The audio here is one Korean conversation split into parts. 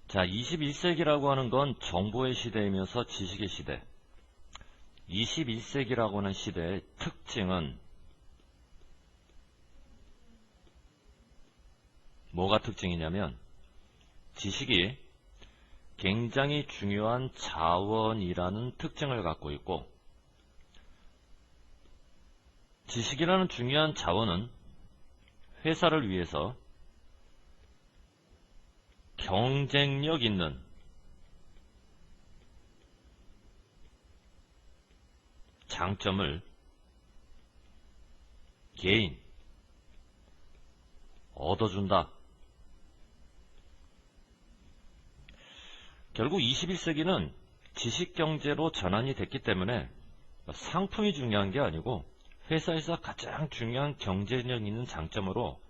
자, 21세기라고 하는 건 정보의 시대이면서 지식의 시대. 21세기라고 하는 시대의 특징은 뭐가 특징이냐면 지식이 굉장히 중요한 자원이라는 특징을 갖고 있고, 지식이라는 중요한 자원은 회사를 위해서 경쟁력 있는 장점을 개인 얻어준다. 결국 21세기는 지식경제로 전환이 됐기 때문에 상품이 중요한 게 아니고 회사에서 가장 중요한 경쟁력 있는 장점으로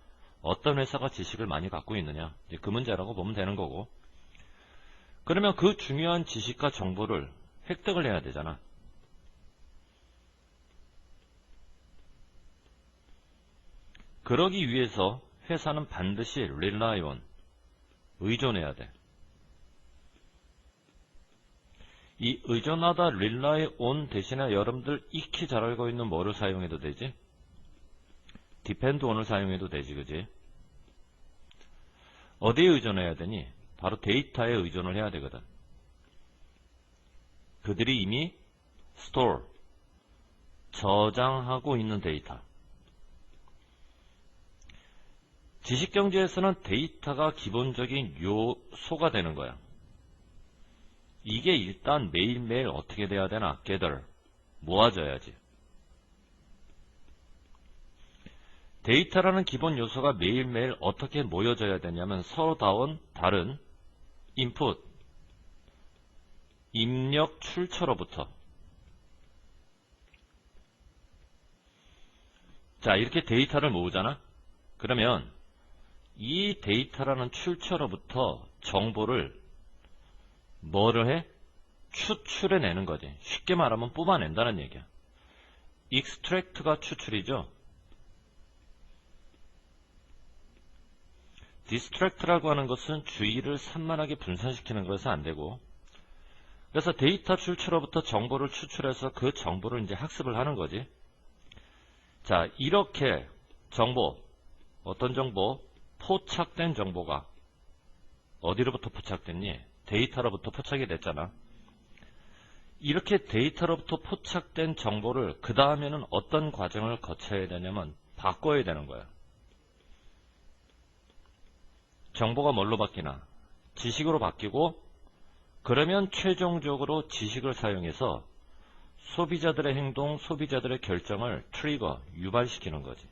어떤 회사가 지식을 많이 갖고 있느냐, 이제 그 문제라고 보면 되는 거고, 그러면 그 중요한 지식과 정보를 획득을 해야 되잖아. 그러기 위해서 회사는 반드시 rely on, 의존해야 돼. 이 의존하다 rely on 대신에 여러분들 익히 잘 알고 있는 뭐를 사용해도 되지? depend on을 사용해도 되지, 그지? 어디에 의존해야 되니? 바로 데이터에 의존을 해야 되거든. 그들이 이미 store, 저장하고 있는 데이터. 지식경제에서는 데이터가 기본적인 요소가 되는 거야. 이게 일단 매일매일 어떻게 돼야 되나? gather, 모아져야지. 데이터라는 기본 요소가 매일매일 어떻게 모여져야 되냐면 서로 다른 인풋, 입력 출처로부터. 자, 이렇게 데이터를 모으잖아? 그러면 이 데이터라는 출처로부터 정보를 뭐를 해? 추출해내는 거지. 쉽게 말하면 뽑아낸다는 얘기야. extract가 추출이죠. distract라고 하는 것은 주의를 산만하게 분산시키는 것은 안 되고, 그래서 데이터 출처로부터 정보를 추출해서 그 정보를 이제 학습을 하는 거지. 자, 이렇게 정보, 어떤 정보? 포착된 정보가 어디로부터 포착됐니? 데이터로부터 포착이 됐잖아. 이렇게 데이터로부터 포착된 정보를 그 다음에는 어떤 과정을 거쳐야 되냐면 바꿔야 되는 거야. 정보가 뭘로 바뀌나? 지식으로 바뀌고, 그러면 최종적으로 지식을 사용해서 소비자들의 행동, 소비자들의 결정을 트리거, 유발시키는 거지.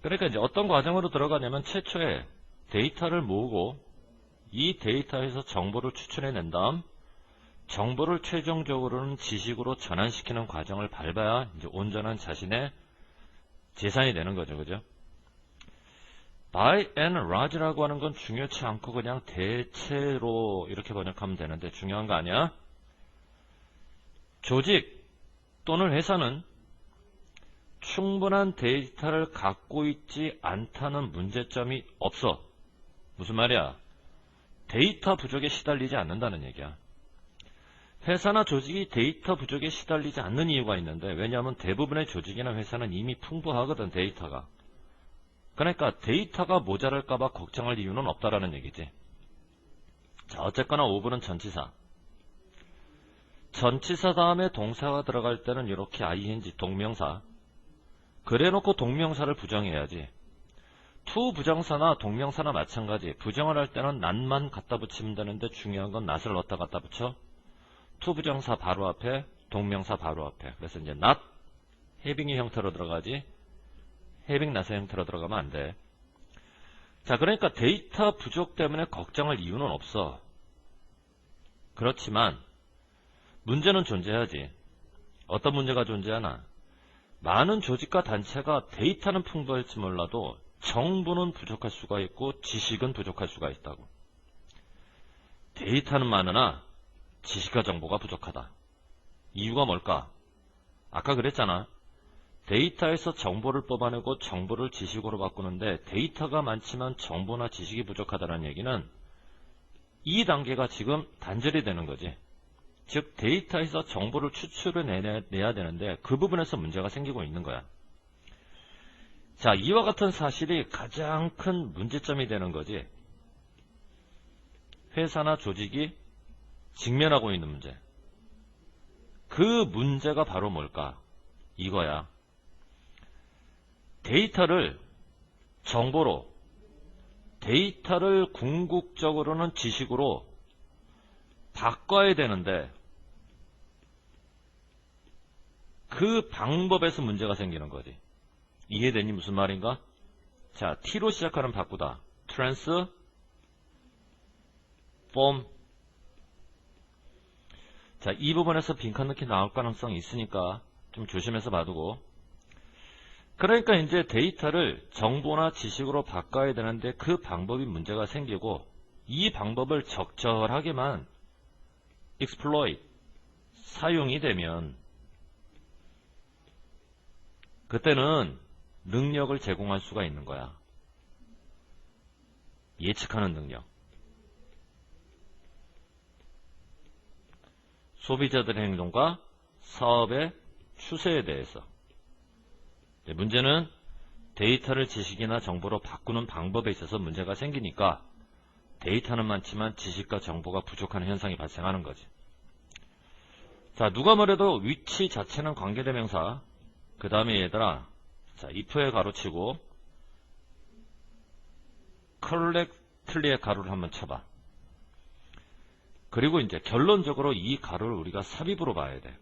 그러니까 이제 어떤 과정으로 들어가냐면 최초에 데이터를 모으고 이 데이터에서 정보를 추출해낸 다음 정보를 최종적으로는 지식으로 전환시키는 과정을 밟아야 이제 온전한 자신의 재산이 되는 거죠. 그죠? by and large라고 하는 건 중요치 않고 그냥 대체로 이렇게 번역하면 되는데 중요한 거 아니야? 조직 또는 회사는 충분한 데이터를 갖고 있지 않다는 문제점이 없어. 무슨 말이야? 데이터 부족에 시달리지 않는다는 얘기야. 회사나 조직이 데이터 부족에 시달리지 않는 이유가 있는데, 왜냐하면 대부분의 조직이나 회사는 이미 풍부하거든, 데이터가. 그러니까 데이터가 모자랄까봐 걱정할 이유는 없다라는 얘기지. 자, 어쨌거나 5번은 전치사. 전치사 다음에 동사가 들어갈 때는 이렇게 ing, 동명사. 그래놓고 동명사를 부정해야지. to 부정사나 동명사나 마찬가지. 부정을 할 때는 not만 갖다 붙이면 되는데 중요한 건 not을 넣었다 갖다 붙여. to 부정사 바로 앞에, 동명사 바로 앞에. 그래서 이제 not, having의 형태로 들어가지, having not의 형태로 들어가면 안 돼. 자, 그러니까 데이터 부족 때문에 걱정할 이유는 없어. 그렇지만 문제는 존재하지. 어떤 문제가 존재하나? 많은 조직과 단체가 데이터는 풍부할지 몰라도 정보는 부족할 수가 있고 지식은 부족할 수가 있다고. 데이터는 많으나 지식과 정보가 부족하다. 이유가 뭘까? 아까 그랬잖아. 데이터에서 정보를 뽑아내고 정보를 지식으로 바꾸는데 데이터가 많지만 정보나 지식이 부족하다는 얘기는 이 단계가 지금 단절이 되는 거지. 즉 데이터에서 정보를 추출해내야 되는데 그 부분에서 문제가 생기고 있는 거야. 자, 이와 같은 사실이 가장 큰 문제점이 되는 거지. 회사나 조직이 직면하고 있는 문제. 그 문제가 바로 뭘까? 이거야. 데이터를 정보로, 데이터를 궁극적으로는 지식으로 바꿔야 되는데 그 방법에서 문제가 생기는 거지. 이해되니 무슨 말인가? 자, T로 시작하는 바꾸다. transform. 자, 이 부분에서 빈칸 넣기 나올 가능성이 있으니까 좀 조심해서 봐두고. 그러니까 이제 데이터를 정보나 지식으로 바꿔야 되는데 그 방법이 문제가 생기고 이 방법을 적절하게만 exploit, 사용이 되면 그때는 능력을 제공할 수가 있는 거야. 예측하는 능력. 소비자들의 행동과 사업의 추세에 대해서. 문제는 데이터를 지식이나 정보로 바꾸는 방법에 있어서 문제가 생기니까 데이터는 많지만 지식과 정보가 부족한 현상이 발생하는 거지. 자, 누가 뭐래도 위치 자체는 관계대명사. 그 다음에 얘들아, 자, if에 가로치고 correctly의 가로를 한번 쳐봐. 그리고 이제 결론적으로 이 가로를 우리가 삽입으로 봐야 돼.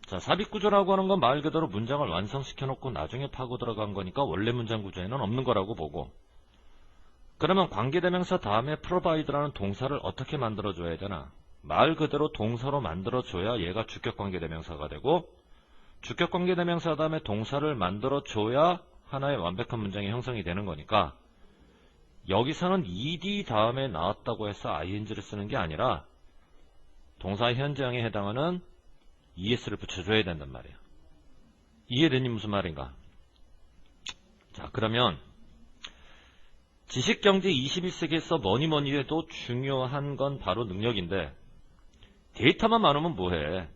자, 삽입구조라고 하는 건 말 그대로 문장을 완성시켜 놓고 나중에 파고 들어간 거니까 원래 문장 구조에는 없는 거라고 보고, 그러면 관계대명사 다음에 provide라는 동사를 어떻게 만들어줘야 되나? 말 그대로 동사로 만들어줘야 얘가 주격관계대명사가 되고, 주격관계대명사 다음에 동사를 만들어줘야 하나의 완벽한 문장이 형성이 되는 거니까 여기서는 ed 다음에 나왔다고 해서 ing를 쓰는 게 아니라 동사 현재형에 해당하는 es를 붙여줘야 된단 말이에요. 이해되니 무슨 말인가? 자, 그러면 지식경제 21세기에서 뭐니 해도 중요한 건 바로 능력인데 데이터만 많으면 뭐해?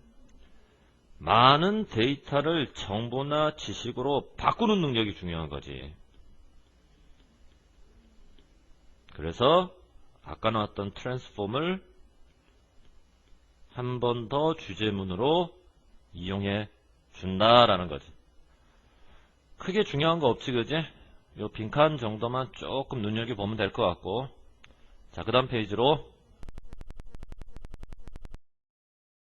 많은 데이터를 정보나 지식으로 바꾸는 능력이 중요한 거지. 그래서 아까 나왔던 트랜스폼을 한 번 더 주제문으로 이용해 준다라는 거지. 크게 중요한 거 없지, 그지? 요 빈칸 정도만 조금 눈여겨보면 될 것 같고. 자, 그 다음 페이지로